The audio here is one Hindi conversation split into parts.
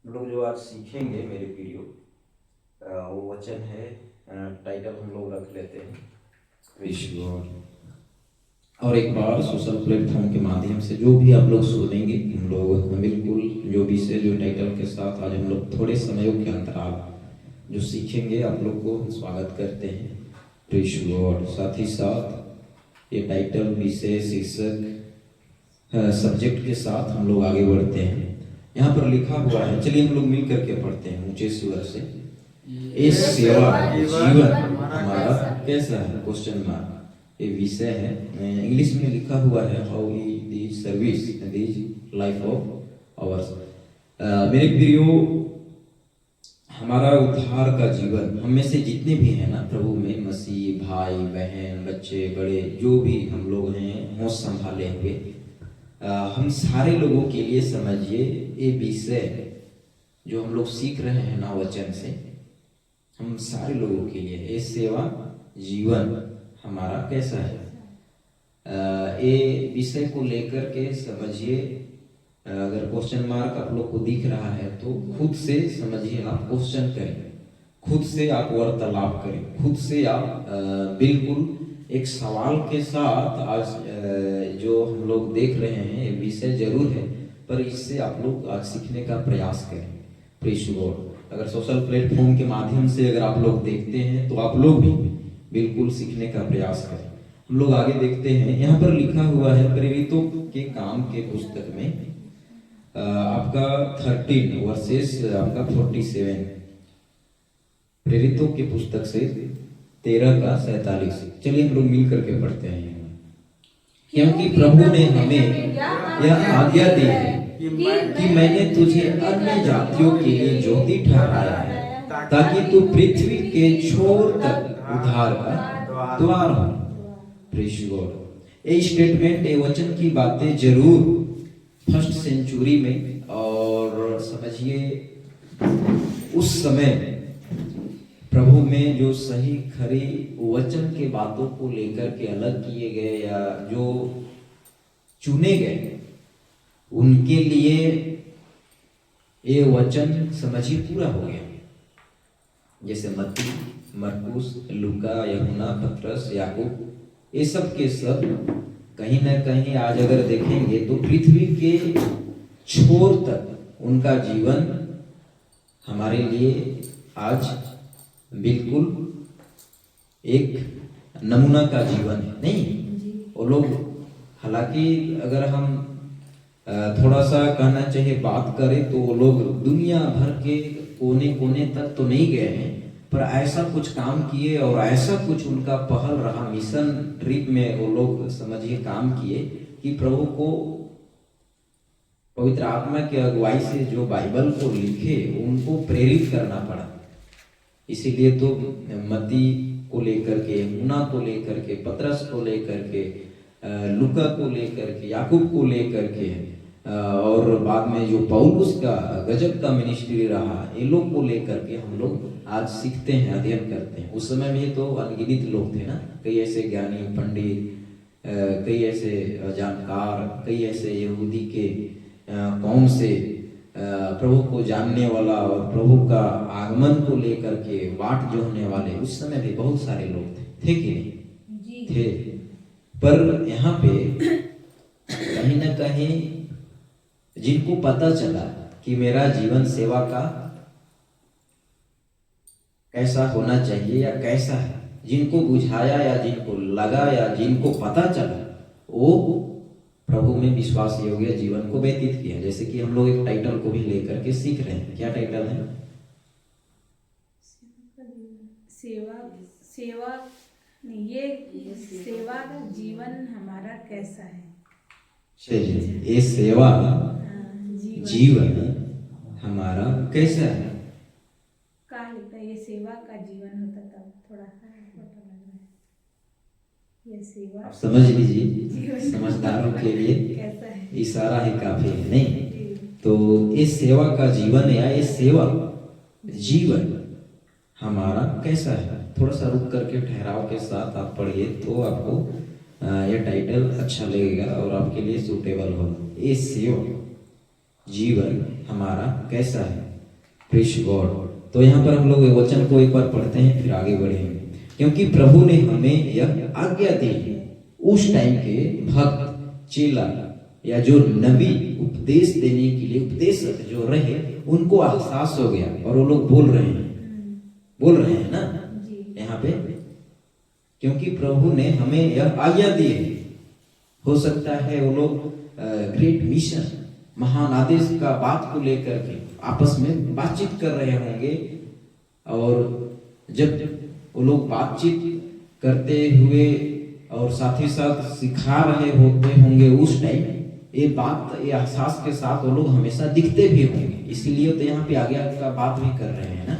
हम लोग जो आज सीखेंगे मेरे वीडियो वो वचन है, टाइटल हम लोग रख लेते हैं विश्व। और एक बार सोशल प्लेटफॉर्म के माध्यम से जो भी आप लोग सुनेंगे, हम लोग बिल्कुल जो विषय जो टाइटल के साथ आज हम लोग थोड़े समयों के अंतराल जो सीखेंगे, आप लोग को स्वागत करते हैं विश्व। और साथ ही साथ ये टाइटल विषय शीर्षक सब्जेक्ट के साथ हम लोग आगे बढ़ते हैं। यहाँ पर लिखा हुआ है, चलिए हम लोग मिल करके पढ़ते हैं ऊंचे स्वर से। ये सेवा जीवन हमारा कैसा है, क्वेश्चन मार्क, ये विषय है। इंग्लिश में लिखा हुआ है how the service the life of hours. मेरे प्रियो, हमारा उद्धार का जीवन, हम में से जितने भी हैं ना प्रभु में, मसीह भाई बहन बच्चे बड़े जो भी हम लोग हैं होश संभाले हुए, हम सारे लोगों के लिए समझिए ये विषय जो हम लोग सीख रहे हैं ना वचन से, हम सारे लोगों के लिए ये सेवा जीवन हमारा कैसा है, ये विषय को लेकर के समझिए। अगर क्वेश्चन मार्क आप लोग को दिख रहा है तो खुद से समझिए, आप क्वेश्चन करें, खुद से आप वार्तालाप करें, खुद से आप बिल्कुल एक सवाल के साथ आज जो हम लोग देख रहे हैं ये विषय जरूर है, पर इससे आप लोग आज सीखने का प्रयास करें। Praise God. अगर सोशल प्लेटफॉर्म के माध्यम से अगर आप लोग देखते हैं तो आप लोग भी बिल्कुल सीखने का प्रयास करें। हम लोग आगे देखते हैं, यहाँ पर लिखा हुआ है प्रेरितों के काम के पुस्तक में आपका 13 वर्सेस आपका 47, प्रेरितों के पुस्तक से 13 का 47। चलिए हम लोग मिल करके पढ़ते हैं। क्योंकि प्रभु ने हमें यह आज्ञा दी है कि मैंने तुझे अन्य जातियों के लिए ज्योति ठहराया है, ताकि तू पृथ्वी के छोर तक उद्धार का द्वार हो। Praise God. ये स्टेटमेंट, ये वचन की बातें जरूर फर्स्ट सेंचुरी में, और समझिए उस समय प्रभु में जो सही खरी वचन के बातों को लेकर के अलग किए गए या जो चुने गए, उनके लिए ये वचन समझिए पूरा हो गया। जैसे मत्ती, मरकुस, लूका, यूहन्ना, पतरस, याकूब, ये सब के सब कहीं ना कहीं आज अगर देखेंगे तो पृथ्वी के छोर तक उनका जीवन हमारे लिए आज बिल्कुल एक नमूना का जीवन है। नहीं, वो लोग, हालांकि अगर हम थोड़ा सा कहना चाहिए बात करें तो वो लोग दुनिया भर के कोने कोने तक तो नहीं गए हैं, पर ऐसा कुछ काम किए और ऐसा कुछ उनका पहल रहा, मिशन ट्रिप में वो लोग समझिए काम किए कि प्रभु को पवित्र आत्मा की अगुवाई से जो बाइबल को लिखे उनको प्रेरित करना पड़ा। इसीलिए तो मत्ती को लेकर के, यूहन्ना को लेकर के, पतरस को लेकर के, लूका को लेकर के, याकूब को लेकर के, और बाद में जो पौलुस का गजब का मिनिस्ट्री रहा, ये लोग को लेकर के हम लोग आज सीखते हैं, अध्ययन करते हैं। उस समय में तो अनगिनत लोग थे ना, कई ऐसे ज्ञानी पंडित, कई ऐसे जानकार, कई ऐसे यहूदी के कौम से प्रभु को जानने वाला और प्रभु का आगमन को लेकर के बाट जोहने वाले उस समय भी बहुत सारे लोग थे कि नहीं थे। पर यहाँ पे कहीं ना कहीं जिनको पता चला कि मेरा जीवन सेवा का कैसा होना चाहिए या कैसा है, जिनको बुझाया या जिनको लगा या जिनको पता चला, वो प्रभु में विश्वास योग्य जीवन को व्यतीत किया। जैसे कि हम लोग एक टाइटल को भी लेकर के सीख रहे हैं। क्या टाइटल है? सेवा ये सेवा का जीवन हमारा कैसा है। चलिए, ये सेवा जीवन हमारा कैसा है। क्या लिखता है? ये सेवा का जीवन होता तब थोड़ा सा लग रहा है। ये सेवा आप समझ लीजिए, समझदारों के लिए कैसा है, इशारा ही काफी है। नहीं तो ये सेवा का जीवन या ये सेवा जीवन हमारा कैसा है, थोड़ा सा रुक करके ठहराव के साथ आप पढ़िए तो आपको यह टाइटल अच्छा लगेगा और आपके लिए सूटेबल होगा। ये सेवा जीवन हमारा कैसा है। Praise God. तो यहाँ पर हम लोग ये वचन को एक बार पढ़ते हैं फिर आगे बढ़ेंगे। क्योंकि प्रभु ने हमें यह आज्ञा दी, उस टाइम के भक्त चेला या जो नबी उपदेश देने के लिए उपदेशक जो रहे उनको एहसास हो गया और वो लोग बोल रहे हैं ना यहाँ पे, क्योंकि प्रभु ने हमें यह आज्ञा दी है। हो सकता है वो लोग ग्रेट मिशन महान आदेश का बात को लेकर के आपस में बातचीत कर रहे होंगे, और जब वो लोग बातचीत करते हुए और साथ ही साथ सिखा रहे होते होंगे उस टाइम ये बात ये एहसास के साथ वो लोग हमेशा दिखते भी होंगे। इसीलिए तो यहाँ पे आज्ञा का बात भी कर रहे हैं ना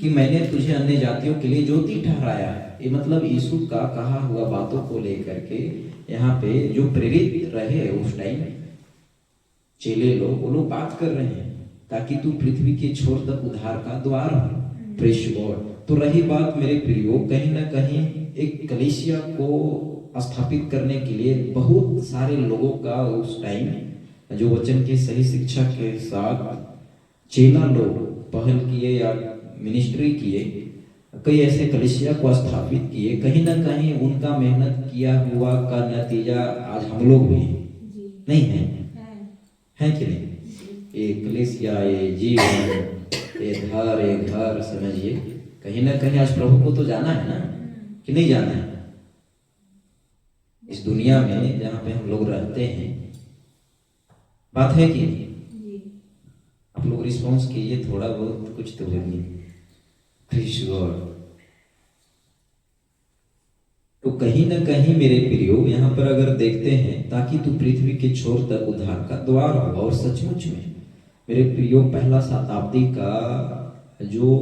कि मैंने तुझे अन्य जातियों के लिए ज्योति ठहराया है। ये मतलब यीशु का कहा हुआ बातों को लेकर के यहाँ पे जो प्रेरित रहे उस टाइम चेले लोग वो लोग बात कर रहे हैं ताकि तू पृथ्वी के छोर तक उद्धार का द्वार हो। Praise God. तो रही बात मेरे प्रियो, कहीं ना कहीं एक कलीसिया को स्थापित करने के लिए बहुत सारे लोगों का उस टाइम जो वचन की सही शिक्षा के साथ चेला लोग पहल किए या मिनिस्ट्री किए, कई ऐसे कलीसिया को स्थापित किए। कहीं ना कहीं उनका मेहनत किया हुआ का नतीजा आज हम लोग भी नहीं है कि नहीं? ये कलीसिया, ये जीवन, ये घर समझिए, कहीं ना कहीं आज प्रभु को तो जाना है ना कि नहीं जाना है? इस दुनिया में जहाँ पे हम लोग रहते हैं, बात है कि नहीं? आप लोग रिस्पॉन्स कीजिए, थोड़ा बहुत कुछ तो बोलिए। Praise God. तो कहीं ना कहीं मेरे प्रियो यहाँ पर अगर देखते हैं ताकि तू पृथ्वी के छोर तक उद्धार का द्वार हो, और सचमुच में मेरे प्रियो पहला शताब्दी का जो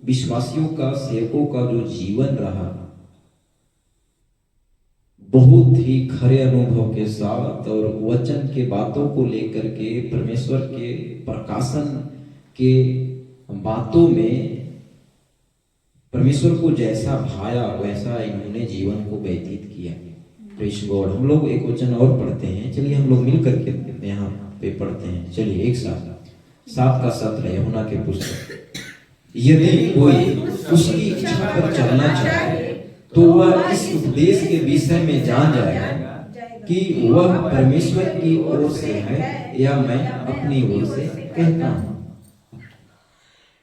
विश्वासियों का सेवकों का जो जीवन रहा, बहुत ही खरे अनुभव के साथ और वचन के बातों को लेकर के परमेश्वर के प्रकाशन के बातों में परमेश्वर को जैसा भाया वैसा इन्होंने जीवन को व्यतीत किया। Praise God. हम लोग एक वचन और पढ़ते हैं, चलिए हम लोग मिल करके यहाँ पे पढ़ते हैं। चलिए एक साथ 7 का 17 यूहन्ना के पुस्तक। यदि कोई उसकी इच्छा पर चलना चाहे तो वह इस उपदेश के विषय में जान जाएगा कि वह परमेश्वर की ओर से है या मैं अपनी ओर से कहता हूँ।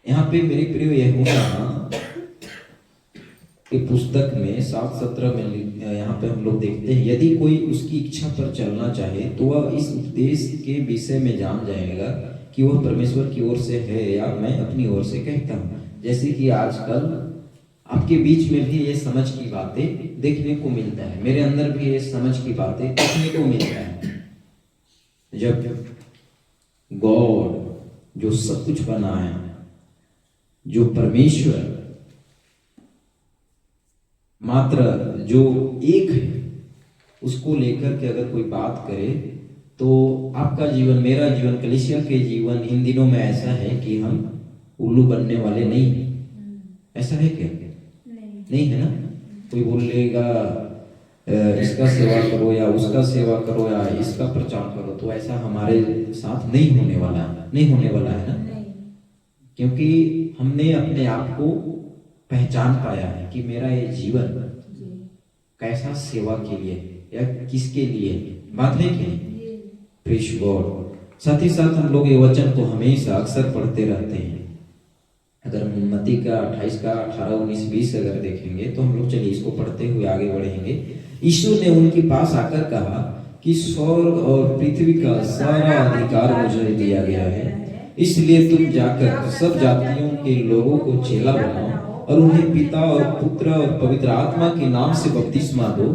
यहाँ पे मेरे प्रिय यूहन्ना की पुस्तक में 7:17 में यहाँ पे हम लोग देखते हैं, यदि कोई उसकी इच्छा पर चलना चाहे तो वह इस उपदेश के विषय में जान जाएगा कि वह परमेश्वर की ओर से है या मैं अपनी ओर से कहता हूँ। जैसे कि आजकल आपके बीच में भी ये समझ की बातें देखने को मिलता है, मेरे अंदर भी ये समझ की बातें देखने को मिलता है। जब गॉड जो सब कुछ बना है, जो परमेश्वर मात्र जो एक है, उसको लेकर के अगर कोई बात करे तो आपका जीवन, मेरा जीवन, कलीसिया के जीवन इन दिनों में ऐसा है कि हम उल्लू बनने वाले नहीं हैं। ऐसा है क्या? नहीं है ना? कोई बोलेगा इसका सेवा करो या उसका सेवा करो या इसका प्रचार करो, तो ऐसा हमारे साथ नहीं होने वाला है ना, क्योंकि हमने अपने आप को पहचान पाया है कि मेरा ये जीवन कैसा सेवा के लिए या किसके लिए बात है कि नहीं? Praise God. साथ ही साथ हम लोग ये वचन को हमेशा अक्सर पढ़ते रहते हैं। अगर मत्ती का 28 का 18, 19, 20 अगर देखेंगे तो हम लोग, चलिए इसको पढ़ते हुए आगे बढ़ेंगे। यीशु ने उनके पास आकर कहा कि स्वर्ग और पृथ्वी का सारा अधिकार मुझे दिया गया है, इसलिए तुम जाकर सब जातियों के लोगों को चेला बनाओ और उन्हें पिता और पुत्र और पवित्र आत्मा के नाम से बपतिस्मा दो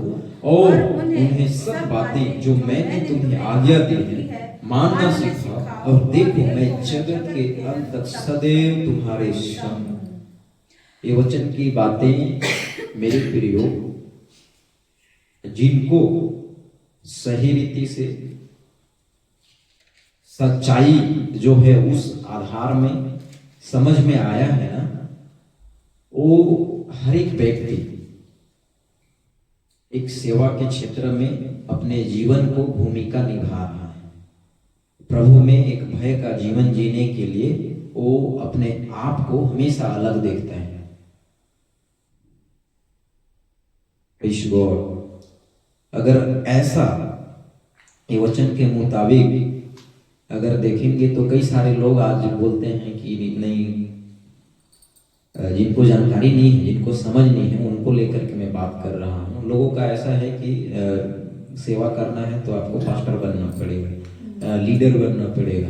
और उन्हें सब बातें जो मैंने तुम्हें आज्ञा दी है मानना सीखा, और देखो मैं जगत के अंत तक सदैव तुम्हारे संग। ये वचन की बातें मेरे प्रियो, जिनको सही रीति से सच्चाई जो है उस आधार में समझ में आया है ना, वो हर एक व्यक्ति एक सेवा के क्षेत्र में अपने जीवन को भूमिका निभा रहा है। प्रभु में एक भय का जीवन जीने के लिए वो अपने आप को हमेशा अलग देखता है। Praise God। अगर ऐसा ये वचन के मुताबिक अगर देखेंगे तो कई सारे लोग आज बोलते हैं कि नहीं, जिनको जानकारी नहीं है, जिनको समझ नहीं है, उनको लेकर के मैं बात कर रहा हूँ। लोगों का ऐसा है कि सेवा करना है तो आपको पास्टर बनना पड़ेगा, लीडर बनना पड़ेगा।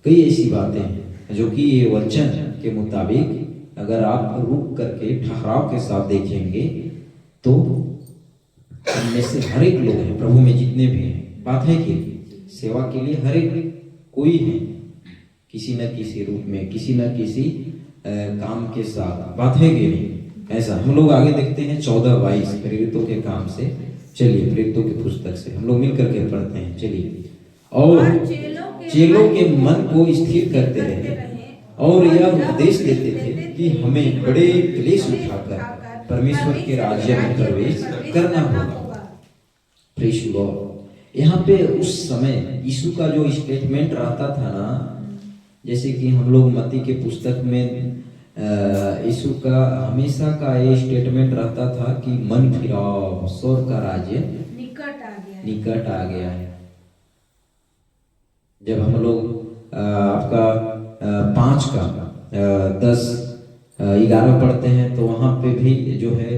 कई ऐसी बातें हैं जो कि ये वचन के मुताबिक अगर आप रुक करके ठहराव के साथ देखेंगे तो इनमें से हर एक लोग हैं, प्रभु में जितने भी हैं, बात है कि सेवा के लिए हर एक कोई है, किसी न किसी रूप में, किसी न किसी काम के साथ, बात है कि नहीं। ऐसा हम लोग आगे देखते हैं 14-22 प्रेरितों के काम से। चलिए प्रेरितों की पुस्तक से हम लोग मिल करके पढ़ते हैं। चलिए। और चेलों के मन को स्थिर करते रहे और यह उपदेश देते थे कि हमें बड़े क्लेश उठाकर परमेश्वर के राज्य में प्रवेश करना होगा। Praise God. यहाँ पे उस समय यीशु का जो स्टेटमेंट रहता था ना, जैसे कि हम लोग मत्ती के पुस्तक में यीशु का हमेशा का ये स्टेटमेंट रहता था कि मन फिराओ, स्वर्ग का राज्य निकट आ गया है। जब हम लोग आपका 5 का 10-11 पढ़ते हैं तो वहां पे भी जो है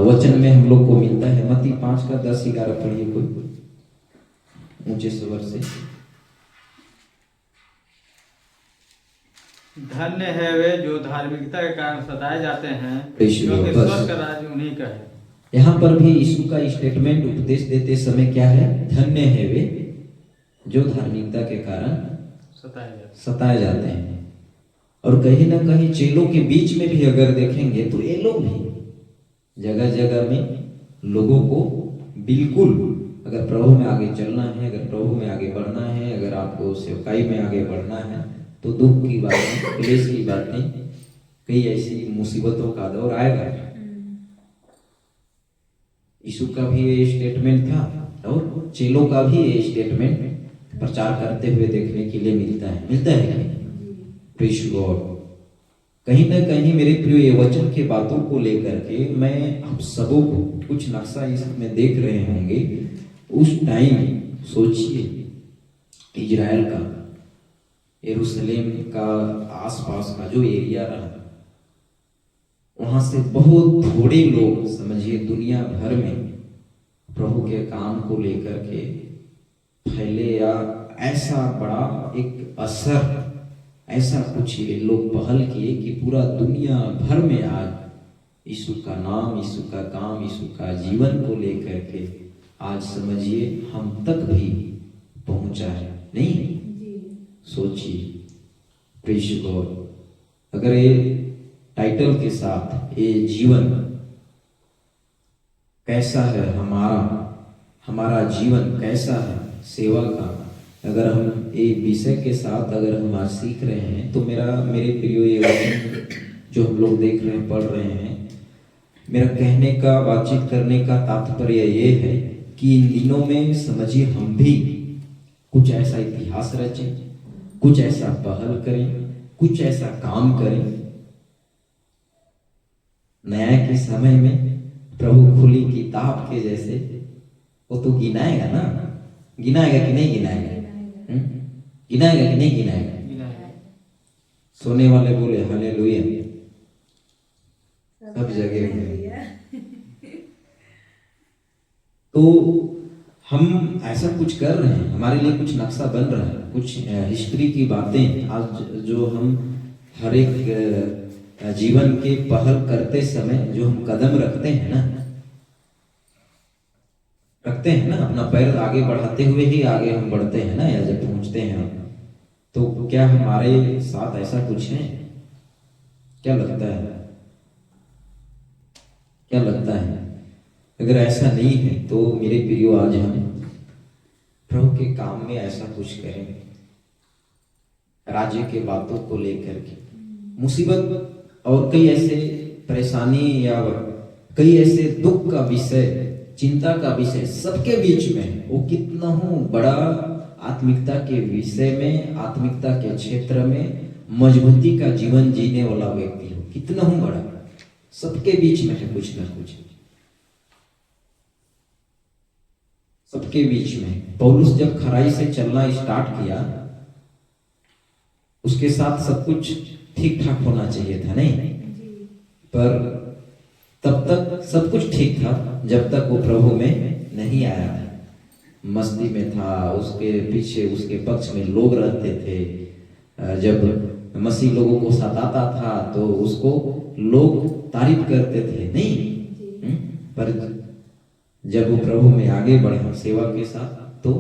वचन में हम लोग को मिलता है। मत्ती 5 का 10-11 पढ़िए कोई ऊंचे स्वर से। धन्य है वे जो धार्मिकता के कारण सताए जाते हैं, क्योंकि स्वर्ग का राज्य उन्हीं का है। यहाँ पर भी यीशु का स्टेटमेंट उपदेश देते समय क्या है? धन्य है वे जो धार्मिकता के कारण सताए जाते हैं। और कहीं ना कहीं चेलों के बीच में भी अगर देखेंगे तो ये लोग भी जगह जगह में लोगों को बिल्कुल, अगर प्रभु में आगे चलना है, अगर प्रभु में आगे बढ़ना है, अगर आपको सेवकाई में आगे बढ़ना है तो दुख की बातें, क्लेश की बातें, कई ऐसी मुसीबतों का दौर आएगा। यीशु का भी ये स्टेटमेंट था और चेलों का भी ये स्टेटमेंट प्रचार करते हुए देखने के लिए मिलता है। Praise God. कहीं ना कहीं मेरे प्रिय ये वचन के बातों को लेकर के मैं आप सबों को कुछ नक्शा इसमें देख रहे होंगे। उस टाइम सोचिए इजराइल का, यरूशलेम का आसपास का जो एरिया रहा, वहां से बहुत थोड़े लोग, समझिए दुनिया भर में प्रभु के काम को लेकर के फैले, या ऐसा बड़ा एक असर, ऐसा कुछ ये लोग पहल किए कि पूरा दुनिया भर में आज यीशु का नाम, यीशु का काम, यीशु का जीवन को लेकर के आज समझिए हम तक भी पहुंचा है। नहीं सोचिए। Praise God. अगर ये टाइटल के साथ ये जीवन कैसा है, हमारा जीवन कैसा है सेवा का, अगर हम ये विषय के साथ अगर हम आज सीख रहे हैं तो मेरे प्रियो ये वचन जो हम लोग देख रहे हैं, पढ़ रहे हैं, मेरा कहने का, बातचीत करने का तात्पर्य ये है कि इन दिनों में समझिए हम भी कुछ ऐसा इतिहास रचें, कुछ ऐसा पहल करें, कुछ ऐसा काम करें। न्याय के समय में प्रभु खुली किताब के जैसे वो तो गिनाएगा ना, गिनाएगा कि नहीं गिनाएगा? गिनाएगा कि नहीं गिनाएगा? सोने वाले बोले हालेलुया सब जगह है। तो हम ऐसा कुछ कर रहे हैं, हमारे लिए कुछ नक्शा बन रहा है, कुछ हिस्ट्री की बातें आज जो हम हर एक जीवन के पहल करते समय जो हम कदम रखते हैं ना, अपना पैर आगे बढ़ाते हुए ही आगे हम बढ़ते हैं ना, या जब पहुंचते हैं हम, तो क्या हमारे साथ ऐसा कुछ है? क्या लगता है? अगर ऐसा नहीं है तो मेरे प्रियो आज हम प्रभु के काम में ऐसा कुछ करें, राज्य के बातों को लेकर के, मुसीबत और कई ऐसे परेशानी या कई ऐसे दुख का विषय, चिंता का विषय सबके बीच में, वो कितना हो बड़ा आत्मिकता के विषय में, आत्मिकता के क्षेत्र में मजबूती का जीवन जीने वाला व्यक्ति हो, कितना हूं बड़ा, सबके बीच में है कुछ ना कुछ, सबके बीच में। पौलुस जब खराई से चलना स्टार्ट किया, उसके साथ सब कुछ ठीक ठाक होना चाहिए था, नहीं? पर तब तक सब कुछ ठीक था जब तक वो प्रभु में नहीं आया था। मस्ती में था, उसके पीछे उसके पक्ष में लोग रहते थे। जब मसीह लोगों को सताता था तो उसको लोग तारीफ करते थे, नहीं? पर जब वो प्रभु में आगे बढ़ा सेवा के साथ, तो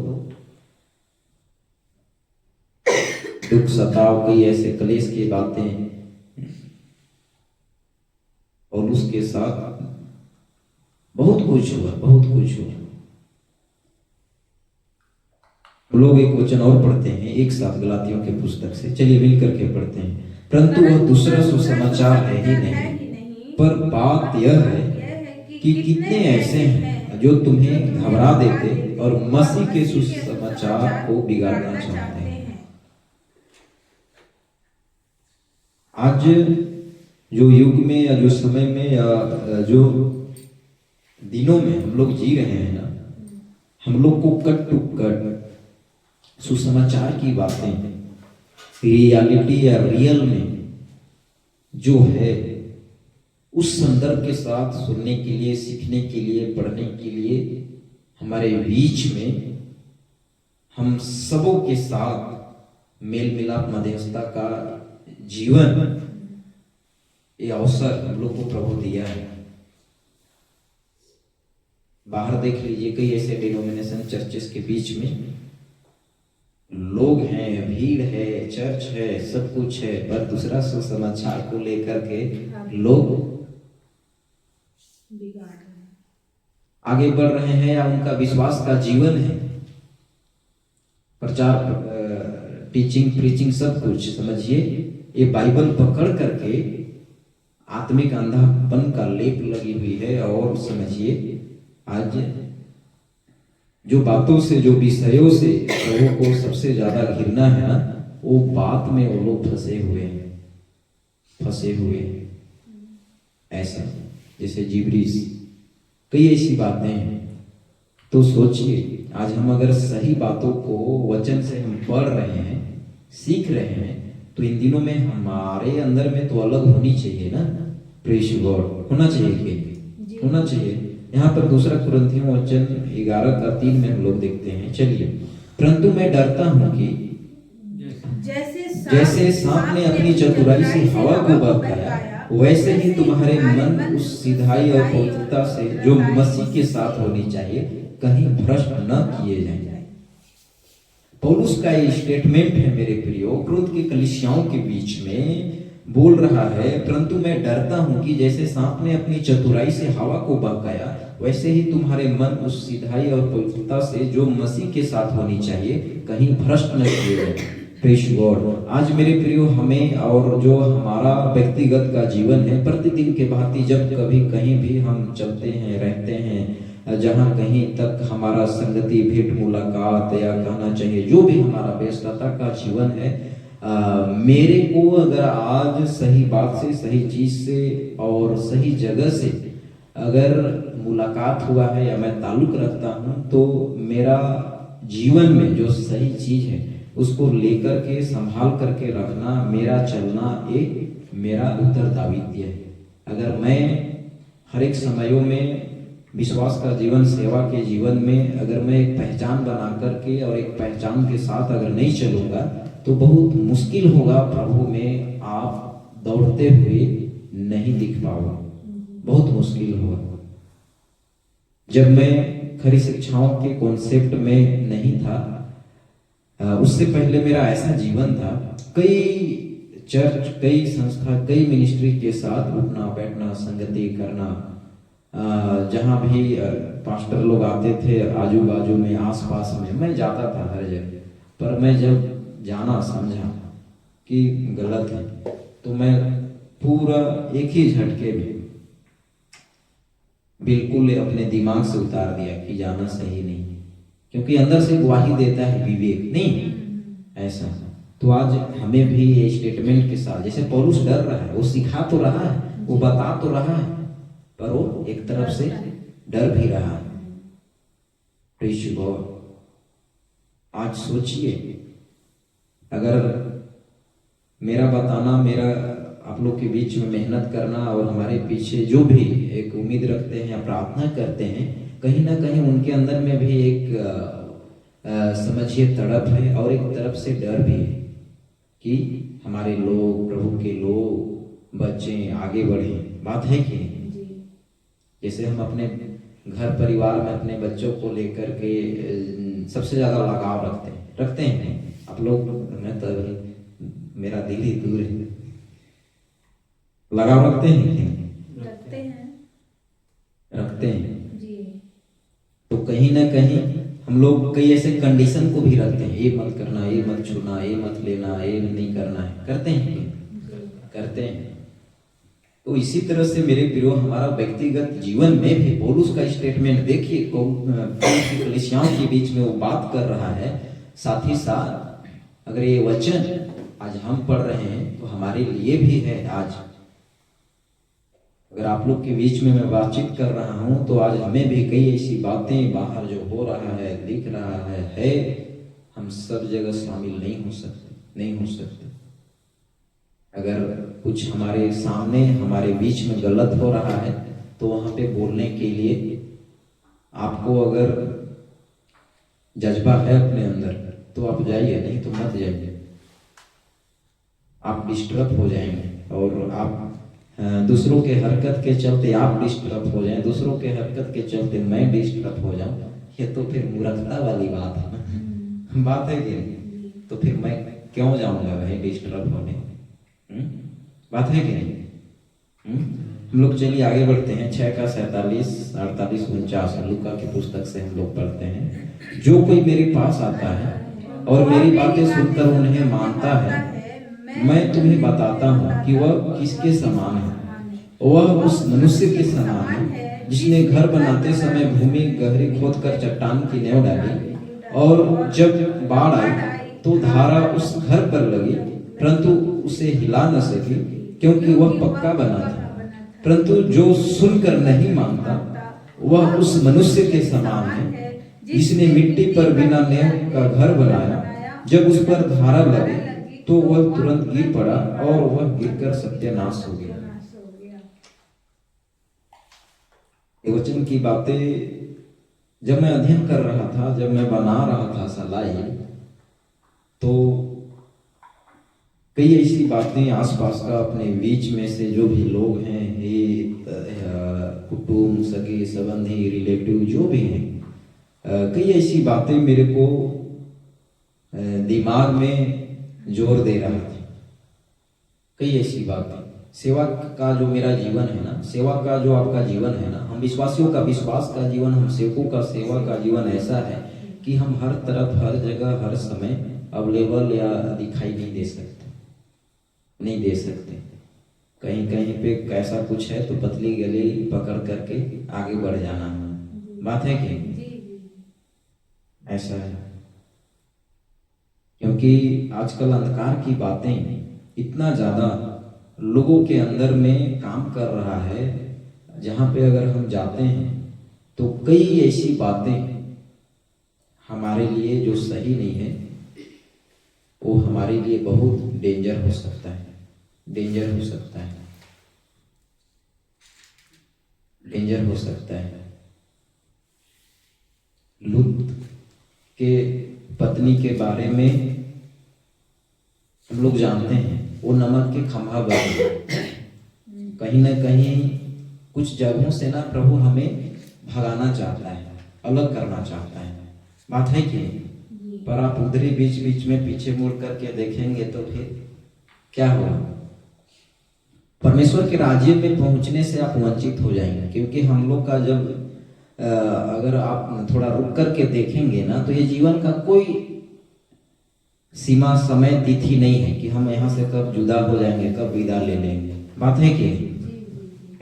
दुख सताव, कई ऐसे कलेश की बातें, और उसके साथ बहुत कुछ हुआ, बहुत कुछ हुआ। लोग एक वचन और पढ़ते हैं एक साथ गलातियों के पुस्तक से, चलिए मिल करके पढ़ते हैं। परंतु वह दूसरा सुसमाचार है ही नहीं, पर बात यह है कि कितने ऐसे हैं जो तुम्हें घबरा देते और मसीह के सुसमाचार को बिगाड़ना चाहते हैं। आज जो युग में या जो समय में या जो दिनों में हम लोग जी रहे हैं ना, हम लोग को कट टू कट सुसमाचार की बातें रियलिटी या रियल में जो है उस संदर्भ के साथ सुनने के लिए, सीखने के लिए, पढ़ने के लिए हमारे बीच में हम सबों के साथ मेल मिलाप मध्यस्थता का जीवन, ये अवसर हम लोग को प्रभु दिया है। बाहर देख लीजिए, कई ऐसे डिनोमिनेशन चर्चेस के बीच में लोग हैं, भीड़ है, चर्च है, सब कुछ है, पर दूसरा सुसमाचार को लेकर के लोग आगे बढ़ रहे हैं या उनका विश्वास का जीवन है, प्रचार, टीचिंग, प्रीचिंग, सब कुछ समझिए, ये बाइबल पकड़ करके आत्मिक अंधापन का लेप लगी हुई है। और समझिए आज जो बातों से, जो विषयों से लोगों को सबसे ज्यादा घिरना है ना, वो बात में वो लोग फंसे हुए हैं। ऐसा जैसे जिब्रीस, कई ऐसी बातें हैं। तो सोचिए, आज हम अगर सही बातों को वचन से हम पढ़ रहे हैं, सीख रहे हैं, तो इन दिनों में हमारे अंदर में तो अलग होनी चाहिए ना, प्रेज गॉड, होना चाहिए, होना चाहिए। यहाँ पर दूसरा कुरिन्थियों वचन 11:3 में हम लोग देखते हैं, चलिए। परंतु मैं डरता हूँ कि जैसे सांप ने अपनी चतुराई से हवा को बहकाया, वैसे ही तुम्हारे मन उस सिधाई और पवित्रता से जो मसीह के साथ होनी चाहिए कहीं भ्रष्ट न किए जाएं। पौलुस का ये स्टेटमेंट है मेरे प्रियो, क्रोध की कलीसियाओं के बीच में बोल रहा है, परंतु मैं डरता हूं कि जैसे सांप ने अपनी चतुराई से हवा को बहकाया, वैसे ही तुम्हारे मन उस सिधाई और पवित्रता से जो मसीह के साथ होनी चाहिए कहीं भ्रष्ट न किए जाए। Praise God. आज मेरे प्रियो, हमें और जो हमारा व्यक्तिगत का जीवन है, प्रतिदिन के भांति जब कभी कहीं भी हम चलते हैं, रहते हैं, जहां कहीं तक हमारा संगति, भेंट मुलाकात या कहना चाहिए जो भी हमारा व्यस्तता का जीवन है, मेरे को अगर आज सही बात से, सही चीज से और सही जगह से अगर मुलाकात हुआ है या मैं ताल्लुक रखता हूं, तो मेरा जीवन में जो सही चीज है उसको लेकर के संभाल करके रखना, मेरा चलना एक मेरा उत्तरदायित्व है। अगर मैं हर एक समयों में विश्वास का जीवन, सेवा के जीवन में अगर मैं एक पहचान बना करके और एक पहचान के साथ अगर नहीं चलूंगा, तो बहुत मुश्किल होगा, प्रभु में आप दौड़ते हुए नहीं दिख पाओगे, बहुत मुश्किल होगा। जब मैं खरी शिक्षाओं के कॉन्सेप्ट में नहीं था, उससे पहले मेरा ऐसा जीवन था, कई चर्च, कई संस्था, कई मिनिस्ट्री के साथ उठना बैठना, संगति करना, जहां भी पास्टर लोग आते थे आजू बाजू में, आस पास में, मैं जाता था हर जगह। पर मैं जब जाना समझा कि गलत है, तो मैं पूरा एक ही झटके में बिल्कुल अपने दिमाग से उतार दिया कि जाना सही नहीं है, क्योंकि अंदर से गवाही देता है विवेक, नहीं ऐसा। तो आज हमें भी ये स्टेटमेंट के साथ, जैसे पौलुस डर रहा है, वो सिखा तो रहा है, वो बता तो रहा है, पर वो एक तरफ से डर भी रहा है। Praise God. आज सोचिए, अगर मेरा बताना, मेरा आप लोग के बीच में मेहनत करना और हमारे पीछे जो भी एक उम्मीद रखते हैं या प्रार्थना करते हैं, कहीं ना कहीं उनके अंदर में भी एक समझिए तड़प है और एक तरफ से डर भी है कि हमारे लोग, प्रभु के लोग, बच्चे आगे बढ़े। बात है कि जैसे हम अपने घर परिवार में अपने बच्चों को लेकर के सबसे ज्यादा लगाव रखते हैं आप लोग। मैं तो मेरा दिल ही दूर है, लगाव रखते हैं रखते हैं जी। तो कहीं ना कहीं हम लोग कई ऐसे कंडीशन को भी रखते हैं, ये मत करना, ये मत छूना, ये मत लेना, ये नहीं करना है। करते हैं। तो इसी तरह से मेरे प्रियो, हमारा व्यक्तिगत जीवन में भी पौलुस का स्टेटमेंट देखिए, कलीसियाओं के बीच में वो बात कर रहा है। साथ ही साथ अगर ये वचन आज हम पढ़ रहे हैं तो हमारे लिए भी है। आज अगर आप लोग के बीच में मैं बातचीत कर रहा हूं तो आज हमें भी कई ऐसी बातें बाहर जो हो रहा है, दिख रहा है, हम सब जगह शामिल नहीं हो सकते। अगर कुछ हमारे सामने, हमारे बीच में गलत हो रहा है तो वहां पे बोलने के लिए आपको अगर जज्बा है अपने अंदर तो आप जाइए, नहीं तो मत जाइए। आप डिस्टर्ब हो जाएंगे और आप दूसरों के हरकत के चलते आप डिस्टर्ब हो जाएं, दूसरों के हरकत के चलते मैं डिस्टर्ब हो जाऊं, ये तो फिर मूर्खता वाली बात है ना। बात है कि नहीं? तो फिर मैं क्यों जाऊंगा भाई डिस्टर्ब होने? बात है कि नहीं? हम लोग चलिए आगे बढ़ते हैं। 6 का 47, 48, 49 लूका की पुस्तक से हम लोग पढ़ते हैं। जो कोई मेरे पास आता है और मेरी बातें सुनकर उन्हें मानता है, मैं तुम्हें बताता हूँ कि वह किसके समान है। वह उस मनुष्य के समान है जिसने घर बनाते समय भूमि गहरी खोदकर चट्टान की नेव डाली, और जब बाढ़ आई तो धारा उस घर पर लगी, परंतु उसे हिला न सकी क्योंकि वह पक्का बना था। परंतु जो सुनकर नहीं मानता वह उस मनुष्य के समान है जिसने मिट्टी पर बिना नेव का घर बनाया। जब उस पर धारा लगी तो वह तुरंत गिर पड़ा और वह गिरकर सत्यानाश हो गया। ये वचन की बातें जब मैं अध्ययन कर रहा था, जब मैं बना रहा था सलाई, तो कई ऐसी बातें आसपास का अपने बीच में से जो भी लोग हैं, ये कुटुंब, सगे संबंधी, रिलेटिव जो भी हैं, कई ऐसी बातें मेरे को दिमाग में जोर दे रहा था। कई ऐसी बातें, सेवा का जो मेरा जीवन है ना, सेवा का जो आपका जीवन है ना, हम विश्वासियों का विश्वास का जीवन, हम सेवकों का सेवा का जीवन ऐसा है कि हम हर तरफ, हर जगह, हर समय अवेलेबल या दिखाई नहीं दे सकते। कहीं कहीं पे कैसा कुछ है तो पतली गली पकड़ करके आगे बढ़ जाना है। बात है कि ऐसा है, क्योंकि आजकल अंधकार की बातें इतना ज्यादा लोगों के अंदर में काम कर रहा है, जहां पे अगर हम जाते हैं तो कई ऐसी बातें हमारे लिए जो सही नहीं है, वो हमारे लिए बहुत डेंजर हो सकता है। लूत के पत्नी के बारे में हम लोग जानते हैं, वो नमक के खंभा बनी। कहीं ना कहीं कुछ जगहों से ना प्रभु हमें भगाना चाहता है, अलग करना चाहता है। बात है कि पर आप उधर ही बीच बीच में पीछे मुड़ करके देखेंगे तो फिर क्या होगा? परमेश्वर के राज्य में पहुंचने से आप वंचित हो जाएंगे। क्योंकि हम लोग का जब अगर आप थोड़ा रुक करके देखेंगे ना, तो ये जीवन का कोई सीमा, समय, तिथि नहीं है कि हम यहाँ से कब जुदा हो जाएंगे, कब विदा ले लेंगे। बात है कि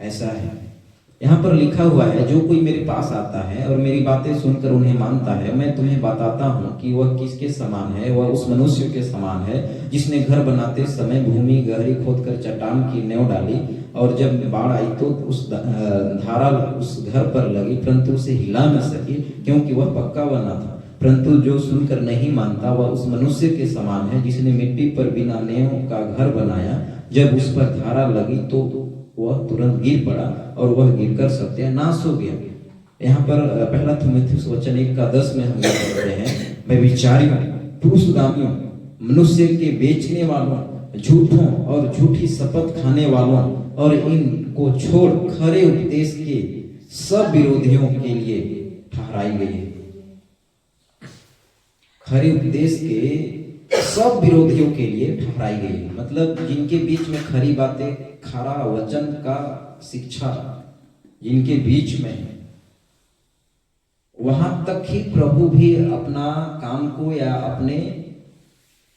ऐसा है। यहाँ पर लिखा हुआ है, जो कोई मेरे पास आता है और मेरी बातें सुनकर उन्हें मानता है, मैं तुम्हें बताता हूँ कि वह किसके समान है। वह उस मनुष्य के समान है जिसने घर बनाते समय भूमि गहरी खोदकर चट्टान की नींव डाली, और जब बाढ़ आई तो उस धारा उस घर पर लगी, परंतु उसे हिला न सकी, क्योंकि वह पक्का बना था। परंतु जो सुनकर नहीं मानता, वह उस मनुष्य के समान है जिसने मिट्टी पर बिना नींव का घर बनाया। जब उस पर धारा लगी तो वह तुरंत गिर पड़ा, और वह गिरकर सत्यानाश हो गया। यहाँ पर पहला थिमुथियुस वचन 1:10 में हम लोग पढ़ रहे हैं, व्यभिचारियों, पुरुषगामियों, मनुष्य के बेचने वालों, झूठों और झूठी शपथ खाने वालों, और इनको छोड़ खरे उपदेश के सब विरोधियों के लिए ठहराई गई है। खरे उपदेश के सब विरोधियों के लिए ठहराई गई है, मतलब जिनके बीच में खरी बातें, खरा वचन का शिक्षा जिनके बीच में है, वहां तक ही प्रभु भी अपना काम को या अपने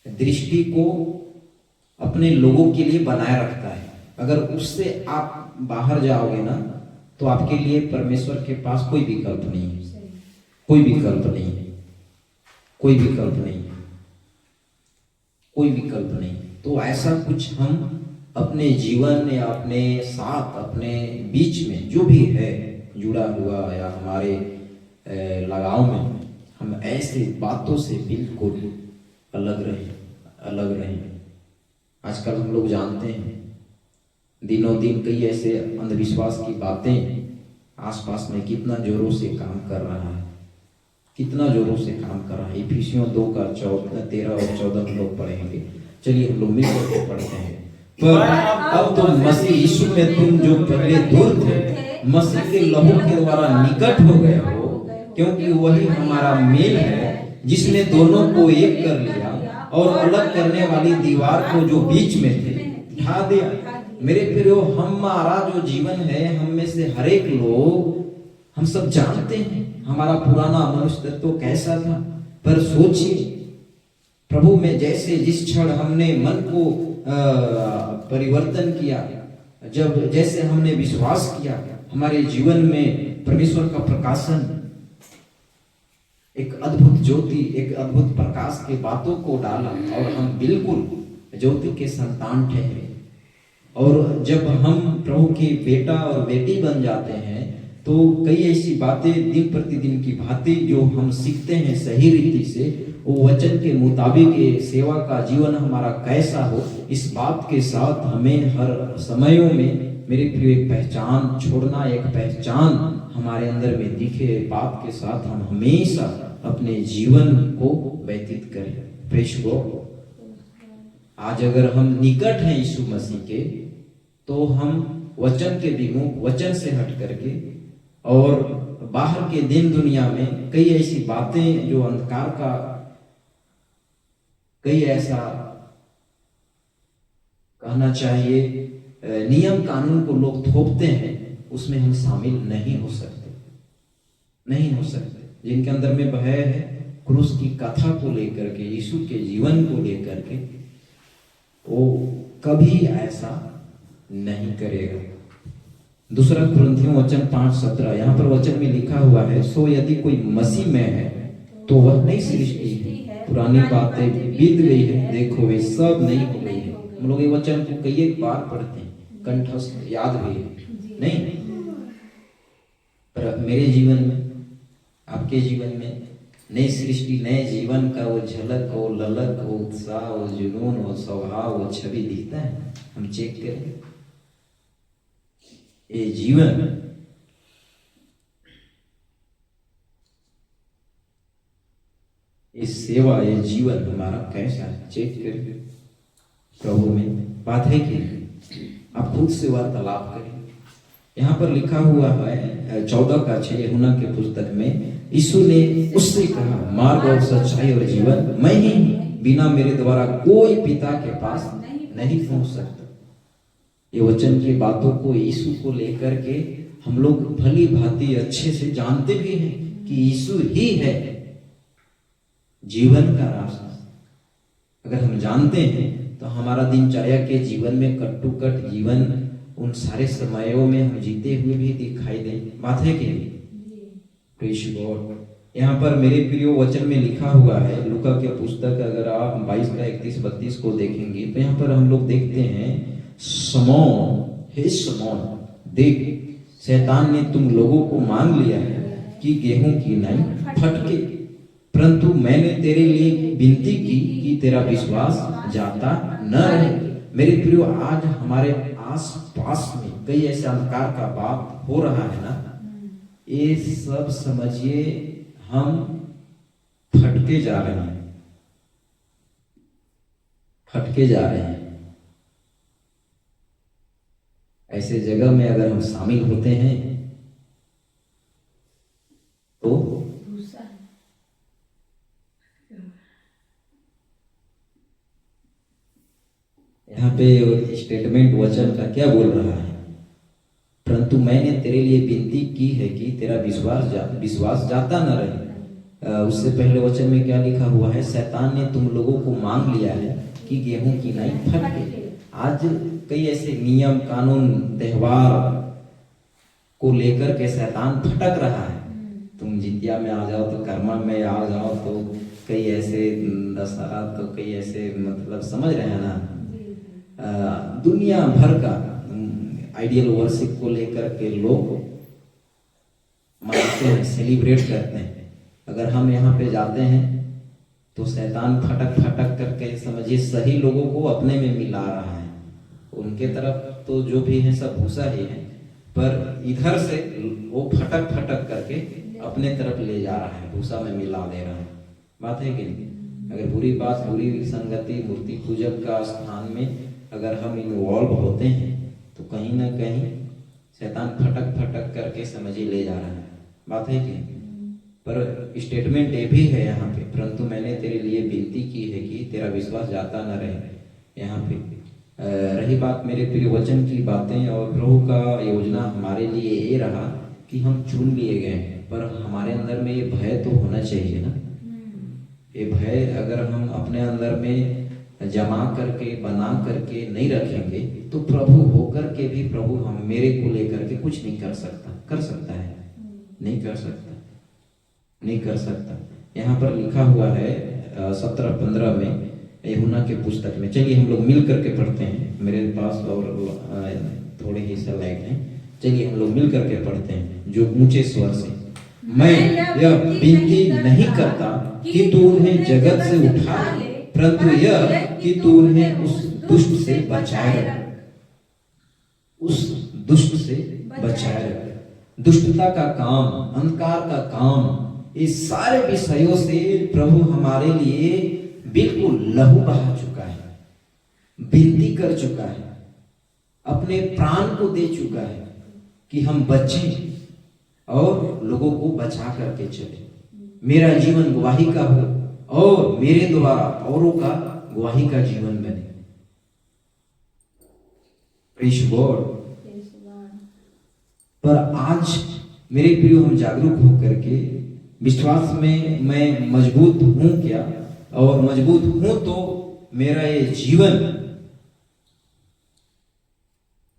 दृष्टि को अपने लोगों के लिए बनाए रखता है। अगर उससे आप बाहर जाओगे ना, तो आपके लिए परमेश्वर के पास कोई विकल्प नहीं है, कोई विकल्प नहीं है, कोई विकल्प नहीं है, कोई विकल्प नहीं। तो ऐसा कुछ हम अपने जीवन या अपने साथ, अपने बीच में जो भी है जुड़ा हुआ या हमारे लगाव में, हम ऐसे बातों से बिल्कुल अलग रहें। आजकल हम लोग जानते हैं, दिनों दिन कई ऐसे अंधविश्वास की बातें आसपास में कितना जोरों से काम कर रहा है, कितना जोरों से काम कर रहा है। इफिसियों 2:13 और 14 हम लोग पढ़ेंगे। चलिए हम लोग मिलकर के पढ़ते हैं। पर अब तो मसीह यीशु में तुम जो पहले दूर थे, मसीह के लहू के द्वारा निकट हो गए हो, क्योंकि वही हमारा मेल है जिसने दोनों को एक कर लिया और अलग करने वाली दीवार को जो बीच में थे ढा दिया। मेरे प्रियो, हमारा जो जीवन है, हम में से हर एक लोग, हम सब जानते हैं हमारा पुराना मनुष्य तत्व कैसा था। पर सोचिए, प्रभु में जैसे जिस क्षण हमने मन को परिवर्तन किया, जब जैसे हमने विश्वास किया, हमारे जीवन में परमेश्वर का प्रकाशन, एक अद्भुत ज्योति, एक अद्भुत प्रकाश के बातों को डाला, और हम बिल्कुल ज्योति के संतान ठहरे। और जब हम प्रभु के बेटा और बेटी बन जाते हैं, तो कई ऐसी बातें दिन प्रतिदिन की भांति जो हम सीखते हैं सही रीति से, वो वचन के मुताबिक सेवा का जीवन हमारा कैसा हो, इस बात के साथ हमें हर समयों में, मेरे प्रिय, एक पहचान छोड़ना, एक पहचान हमारे अंदर में दिखे, बात के साथ हम हमेशा अपने जीवन को व्यतीत करें। प्रेष गॉड, आज अगर हम निकट हैं यीशु मसीह के, तो हम वचन के विमुख, वचन से हट करके और बाहर के दिन दुनिया में कई ऐसी बातें जो अंधकार का, कई ऐसा कहना चाहिए नियम कानून को लोग थोपते हैं, उसमें हम शामिल नहीं हो सकते। जिनके अंदर में भय है, क्रूस की कथा को लेकर के, यीशु के जीवन को लेकर के, वो कभी ऐसा नहीं करेगा। दूसरा कुरिन्थियों वचन 5:17, यहाँ पर वचन में लिखा हुआ है, सो यदि कोई मसीह में है तो वह नई सृष्टि है, पुरानी बातें बीत गई है, देखो वे सब नई हो गई है। हम लोग ये वचन को कई एक बार पढ़ते हैं, कंठस्थ याद भी है नहीं, पर मेरे जीवन में, आपके जीवन में नई सृष्टि, नए जीवन का वो झलक, वो ललक, वो उत्साह, वो जुनून, वो स्वभाव, वो छवि दिखता है। हम चेक करें, ये जीवन, ये सेवा, ये जीवन हमारा कैसा है, चेक करें। प्रभु में बात है कि आप खुद से वार्तालाप करें। यहाँ पर लिखा हुआ है 14:6 यूहन्ना के पुस्तक में, यीशु ने उससे कहा, मार्ग और सच्चाई और जीवन मैं ही हूं, बिना मेरे द्वारा कोई पिता के पास नहीं पहुंच सकता। ये वचन की बातों को, यीशु को लेकर के हम लोग भली भांति अच्छे से जानते भी हैं कि यीशु ही है जीवन का रास्ता। अगर हम जानते हैं तो हमारा दिनचर्या के जीवन में कट टू कट जीवन उन सारे समयों में हम जीते हुए भी दिखाई दें। बात है कि नहीं? Praise God. यहाँ पर मेरे प्रिय वचन में लिखा हुआ है, लूका के पुस्तक अगर आप 22 का 31-32 को देखेंगे तो यहाँ पर हम लोग देखते हैं, शमौन, हे शमौन, देख शैतान ने तुम लोगों को मांग लिया है कि गेहूं की नहीं फटके, परंतु मैंने तेरे लिए विनती की कि तेरा विश्वास जाता न रहे। मेरे प्रियो, आज हमारे आस पास में कई ऐसे अंधकार का बात हो रहा है ना, ये सब समझिए हम फटके जा रहे हैं, फटके जा रहे हैं। ऐसे जगह में अगर हम शामिल होते हैं तो यहाँ पे स्टेटमेंट वचन का क्या बोल रहा है? परंतु मैंने तेरे लिए विनती की है कि तेरा विश्वास जाता न रहे। उससे पहले वचन में क्या लिखा हुआ है? शैतान ने तुम लोगों को मांग लिया है कि गेहूं की नहीं फटके। आज कई ऐसे नियम कानून त्योहार को लेकर के शैतान फटक रहा है। तुम जितिया में आ जाओ तो कर्मा में आ जाओ तो कई ऐसे दशहरा, तो कई ऐसे मतलब समझ रहे हैं ना, दुनिया भर का आइडियल वर्शिप को लेकर के लोग मनाते हैं, सेलिब्रेट करते हैं। अगर हम यहाँ पे जाते हैं तो शैतान फटक फटक करके समझिए सही लोगों को अपने में मिला रहा है। उनके तरफ तो जो भी है सब भूसा ही है, पर इधर से वो फटक फटक करके अपने तरफ ले जा रहा है, भूसा में मिला दे रहा है। बात है कि नहीं? अगर बुरी बात, बुरी संगति, मूर्ति पूजक का स्थान में अगर हम इन्वॉल्व होते हैं तो कहीं ना कहीं शैतान फटक फटक करके समझिए ले जा रहा है। बात है कि पर स्टेटमेंट ये भी है यहाँ पे, परंतु मैंने तेरे लिए विनती की है कि तेरा विश्वास जाता न रहे। यहाँ पे रही बात मेरे प्रिय वचन की बातें और प्रभु का योजना हमारे लिए ये रहा कि हम चुन लिए गए, पर हमारे अंदर में ये भय तो होना चाहिए ना। ये भय अगर हम अपने अंदर में जमा करके बना करके नहीं रखेंगे तो प्रभु होकर के भी प्रभु हम मेरे को लेकर के कुछ नहीं कर सकता। कर सकता है? नहीं कर सकता, नहीं कर सकता। यहाँ पर लिखा हुआ है 17-15 में यूहन्ना के पुस्तक में। चलिए हम लोग मिल करके पढ़ते हैं, मेरे पास और थोड़े ही स्लाइड हैं। चलिए हम लोग मिल करके पढ़ते हैं जो ऊंचे स्वर से। मैं यह विनती नहीं करता कि तू उन्हें जगत से उठा ले, परंतु यह कि तू उन्हें उस दुष्ट से बचाए रख, उस दुष्ट से बचाए रख। दुष्टता का काम, अंधकार का काम, इस सारे विषयों से प्रभु हमारे लिए बिल्कुल लहू बहा चुका है, विनती कर चुका है, अपने प्राण को दे चुका है कि हम बचें और लोगों को बचा करके चले। मेरा जीवन गवाही का हो और मेरे द्वारा औरों का गवाही का जीवन बने। Praise God. पर आज मेरे प्रिय, हम जागरूक होकर के विश्वास में मैं मजबूत हूं क्या? और मजबूत हूं तो मेरा ये जीवन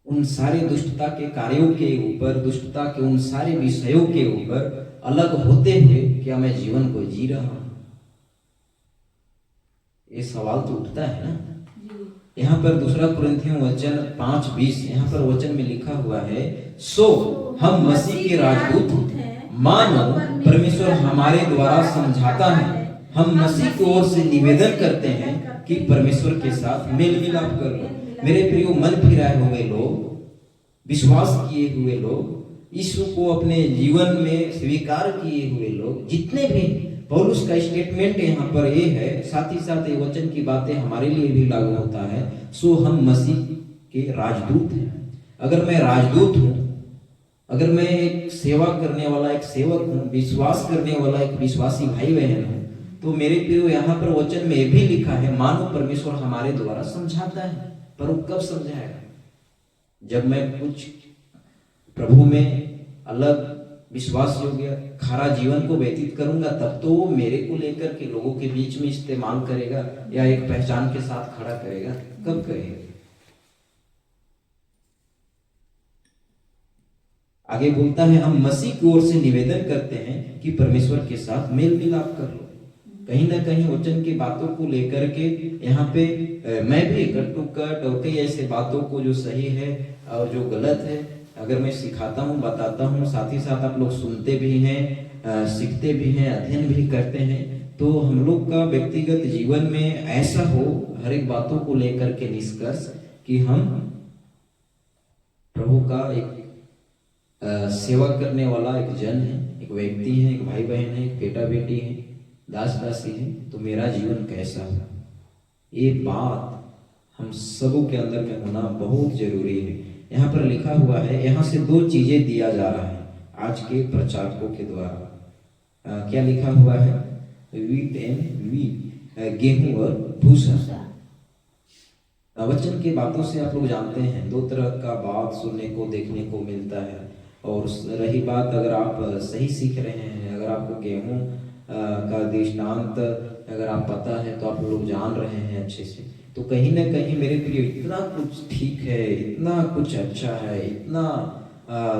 उन सारे दुष्टता के कार्यों के ऊपर, दुष्टता के उन सारे विषयों के ऊपर अलग होते हुए क्या मैं जीवन को जी रहा हूं? ये सवाल तो उठता है ना। यहाँ पर 2 कुरिन्थियों वचन 5:20 यहाँ पर वचन में लिखा हुआ है, सो हम मसीह के राजदूत हैं, मानो परमेश्वर हमारे द्वारा समझाता है। हम मसीह की ओर से निवेदन करते हैं कि परमेश्वर के साथ मेल मिलाप कर लो। मेरे प्रियो, मन फिराए हुए लोग, विश्वास किए हुए लोग, यीशु को अपने जीवन में स्वीकार किए हुए लोग, जितने भी, पौलुस का स्टेटमेंट यहाँ पर ये है, साथ ही साथ ये वचन की बातें हमारे लिए भी लागू होता है। सो हम मसीह के राजदूत हैं। अगर मैं राजदूत हूँ, अगर मैं एक सेवा करने वाला एक सेवक हूँ, विश्वास करने वाला एक विश्वासी भाई बहन हूँ, तो मेरे प्रियो यहाँ पर वचन में ये भी लिखा है, मानो परमेश्वर हमारे द्वारा समझाता है। पर वो कब समझाएगा? जब मैं कुछ प्रभु में अलग विश्वास योग्य खरा जीवन को व्यतीत करूंगा, तब तो वो मेरे को लेकर के लोगों के बीच में इस्तेमाल करेगा या एक पहचान के साथ खड़ा करेगा। कब करेगा? आगे बोलता है हम मसीह की ओर से निवेदन करते हैं कि परमेश्वर के साथ मेल मिलाप कर लो। कहीं ना कहीं वचन की बातों को लेकर के यहाँ पे मैं भी कट टू कट और कई ऐसे बातों को जो सही है और जो गलत है अगर मैं सिखाता हूँ, बताता हूँ, साथ ही साथ आप लोग सुनते भी हैं, सीखते भी हैं, अध्ययन भी करते हैं, तो हम लोग का व्यक्तिगत जीवन में ऐसा हो हर एक बातों को लेकर के निष्कर्ष कि हम प्रभु का एक सेवा करने वाला एक जन है, एक व्यक्ति है, एक भाई बहन है, एक बेटा बेटी है, दास दासी है, तो मेरा जीवन कैसा है, ये बात हम सबों के अंदर में होना बहुत जरूरी है। यहाँ पर लिखा हुआ है, यहाँ से दो चीजें दिया जा रहा है आज के प्रचारकों के द्वारा। क्या लिखा हुआ है? वीट एंड वीट, गेहूं और भूसा। वचन की बातों से आप लोग जानते हैं दो तरह का बात सुनने को देखने को मिलता है। और रही बात अगर आप सही सीख रहे हैं, अगर आपको गेहूं का दृष्टांत अगर आप पता है तो आप लोग जान रहे हैं अच्छे से, तो कहीं ना कहीं मेरे प्रिय इतना कुछ ठीक है, इतना कुछ अच्छा है, इतना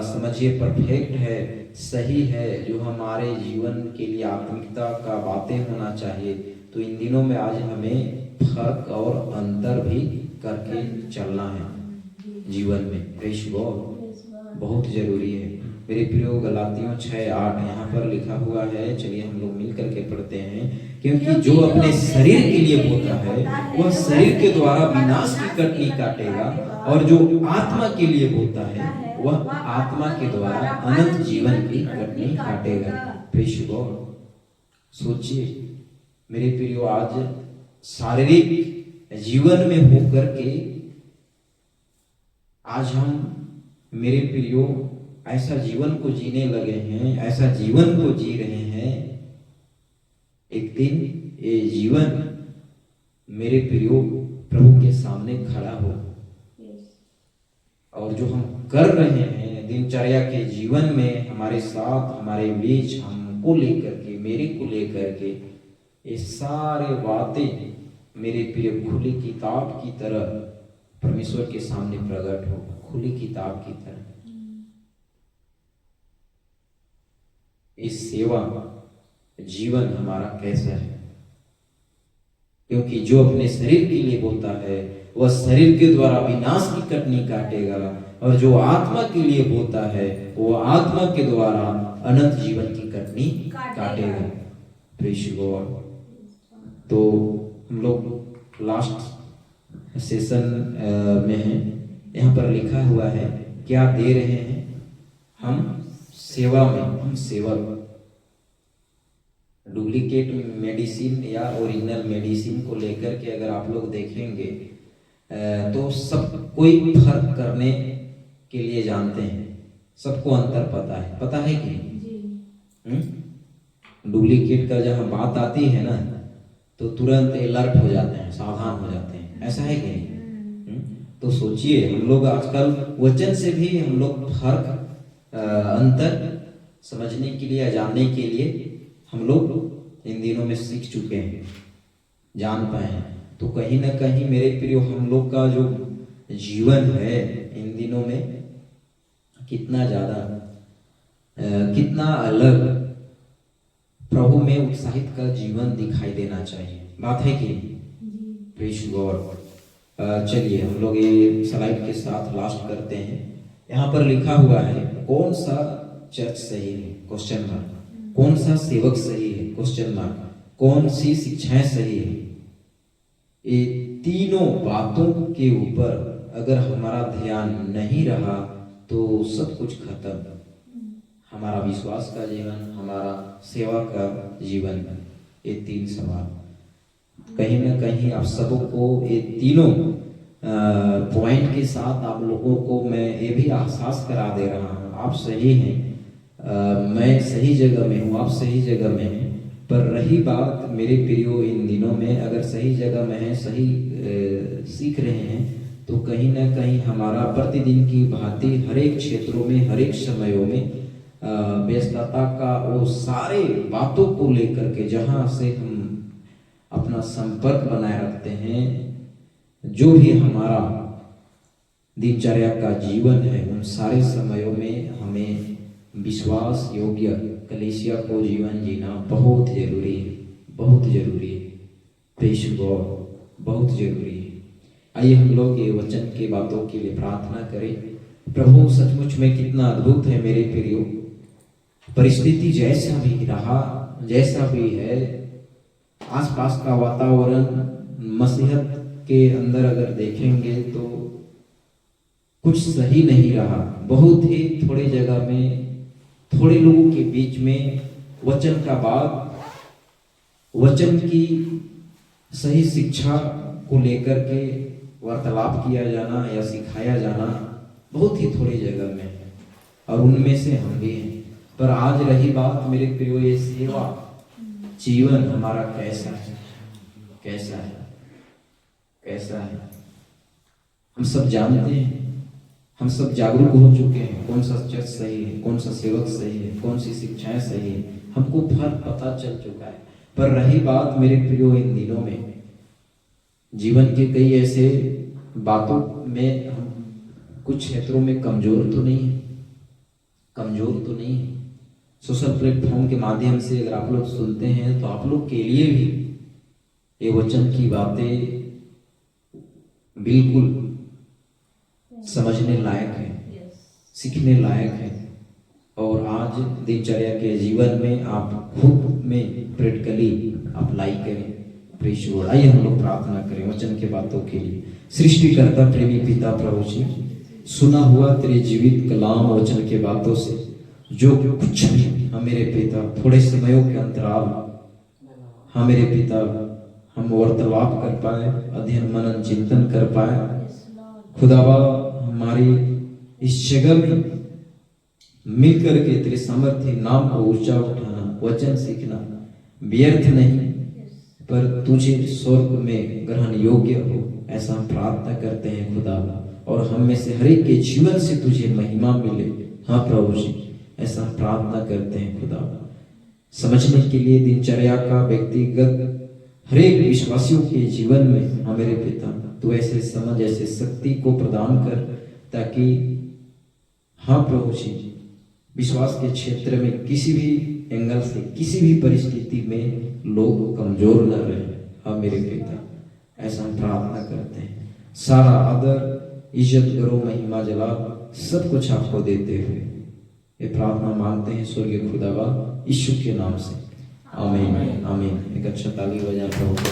समझिए परफेक्ट है, सही है, जो हमारे जीवन के लिए आत्मिकता का बातें होना चाहिए। तो इन दिनों में आज हमें फर्क और अंतर भी करके चलना है जीवन में। प्रेज़ गॉड, बहुत जरूरी है मेरे प्रियो। गलातियों 6:8 यहाँ पर लिखा हुआ है, चलिए हम लोग मिल करके पढ़ते हैं। क्योंकि जो अपने शरीर के लिए बोता है वह शरीर के द्वारा विनाश की कटनी काटेगा, और जो आत्मा के लिए बोता है वह आत्मा के द्वारा अनंत जीवन की कटनी काटेगा। प्रेज़ गॉड, सोचिए मेरे प्रियो, आज शारीरिक जीवन में होकर के आज हम मेरे प्रियो ऐसा जीवन को जीने लगे हैं, ऐसा जीवन को जी रहे हैं, एक दिन ये जीवन मेरे प्रियो प्रभु के सामने खड़ा हो। और जो हम कर रहे हैं दिनचर्या के जीवन में हमारे साथ, हमारे बीच, हमको लेकर के, मेरे को लेकर के, ये सारे बातें मेरे प्रिय खुली किताब की तरह परमेश्वर के सामने प्रकट हो, खुली किताब की तरह। इस सेवा जीवन हमारा कैसा है? क्योंकि जो अपने शरीर के लिए बोता है वह शरीर के द्वारा विनाश की कटनी काटेगा, और जो आत्मा के लिए बोता है वह आत्मा के द्वारा अनंत जीवन की कटनी काटेगा। Praise God. तो हम लोग लास्ट सेशन में हैं। यहाँ पर लिखा हुआ है क्या दे रहे हैं हम सेवा में, हम सेवक। डुप्लीकेट मेडिसिन या ओरिजिनल मेडिसिन को लेकर के अगर आप लोग देखेंगे तो सब कोई फर्क करने के लिए जानते हैं, सबको अंतर पता है कि डुप्लीकेट का जहाँ बात आती है ना तो तुरंत अलर्ट हो जाते हैं, सावधान हो जाते हैं, ऐसा है कि नहीं? तो सोचिए हम लोग आजकल वचन से भी हम लोग फर्क अंतर समझने के लिए, जानने के लिए हम लोग इन दिनों में सीख चुके हैं, जान पाए हैं। तो कहीं ना कहीं मेरे प्रियो हम लोग का जो जीवन है इन दिनों में कितना ज्यादा कितना अलग प्रभु में उत्साहित का जीवन दिखाई देना चाहिए, बात है कि प्रेज़ गॉड। चलिए हम लोग ये स्लाइड के साथ लास्ट करते हैं। यहाँ पर लिखा हुआ है कौन सा चर्च सही है, क्वेश्चन मार्क, कौन सा सेवक सही है, क्वेश्चन मार्क, कौन सी शिक्षाएं सही है। ये तीनों बातों के ऊपर अगर हमारा ध्यान नहीं रहा तो सब कुछ खत्म, हमारा विश्वास का जीवन, हमारा सेवा का जीवन। ये तीन सवाल कहीं ना कहीं आप सबको ये तीनों पॉइंट के साथ आप लोगों को मैं ये भी एहसास करा दे रहा हूँ, आप सही हैं, मैं सही जगह में हूँ, आप सही जगह में हैं। पर रही बात मेरे प्रियो इन दिनों में अगर सही जगह में हैं, सही सीख रहे हैं, तो कहीं ना कहीं हमारा प्रतिदिन की भांति हर एक क्षेत्रों में, हर एक समयों में व्यस्तता का वो सारे बातों को लेकर के जहाँ से हम अपना संपर्क बनाए रखते हैं, जो भी हमारा दिनचर्या का जीवन है, उन सारे समयों में हमें विश्वास योग्य कलीसिया को जीवन जीना बहुत जरूरी है, बहुत जरूरी है। प्रेज़ गॉड, बहुत जरूरी है। आइए हम लोग ये वचन की बातों के लिए प्रार्थना करें। प्रभु सचमुच में कितना अद्भुत है मेरे प्रियो। परिस्थिति जैसा भी रहा, जैसा भी है, आसपास का वातावरण मसीहत के अंदर अगर देखेंगे तो कुछ सही नहीं रहा। बहुत ही थोड़ी जगह में, थोड़े लोगों के बीच में वचन का बात, वचन की सही शिक्षा को लेकर के वार्तालाप किया जाना या सिखाया जाना बहुत ही थोड़ी जगह में है, और उनमें से हम भी हैं। पर आज रही बात मेरे प्रियो, ये सेवा जीवन हमारा कैसा है, कैसा है, कैसा है। हम सब जानते हैं, हम सब जागरूक हो चुके हैं कौन सा चर्च सही है, कौन सा सेवक सही है, कौन सी शिक्षाएं सही है, हमको फर्क पता चल चुका है। पर रही बात मेरे प्रियो, इन दिनों में जीवन के कई ऐसे बातों में हम कुछ क्षेत्रों में कमजोर तो नहीं है, कमजोर तो नहीं है। सोशल प्लेटफॉर्म के माध्यम से अगर आप लोग सुनते हैं तो आप लोग के लिए भी ये वचन की बातें बिल्कुल समझने लायक है, सीखने लायक है। और आज दिनचर्या के जीवन में आप खुद में प्रैक्टिकली अप्लाई करें। Praise God. आइए हम लोग प्रार्थना करें वचन के बातों के लिए। सृष्टिकर्ता प्रेमी पिता प्रभु जी, सुना हुआ तेरे जीवित कलाम वचन के बातों से जो कुछ भी हम मेरे पिता थोड़े समयों के अंतराल हम मेरे पिता हम वार्तालाप कर पाए, अध्ययन मनन चिंतन कर पाए, खुदावा हमारी इस जगह में मिल करके तेरे सामर्थ्य नाम को ऊंचा उठाना, वचन सीखना व्यर्थ नहीं, पर तुझे स्वर्ग में ग्रहण योग्य हो, ऐसा हम प्रार्थना करते हैं खुदावा। और हम में से हर एक के जीवन से तुझे महिमा मिले। हाँ प्रभु जी, ऐसा प्रार्थना करते हैं खुदावा। समझने के लिए दिनचर्या का व्यक्तिगत हर एक विश्वासियों के जीवन में हाँ मेरे पिता तू ऐसे समझ, ऐसे शक्ति को प्रदान कर, ताकि हाँ प्रभु जी विश्वास के क्षेत्र में किसी भी एंगल से, किसी भी परिस्थिति में लोग कमजोर न रहे। हाँ मेरे पिता, ऐसा हम प्रार्थना करते हैं। सारा आदर, इज्जत, गौरव, महिमा, जलाल सब कुछ आपको देते हुए ये प्रार्थना मांगते हैं स्वर्गीय खुदावा यीशु के नाम से, आमीन, आमीन। एक अच्छा ताली बजा प्रभु को।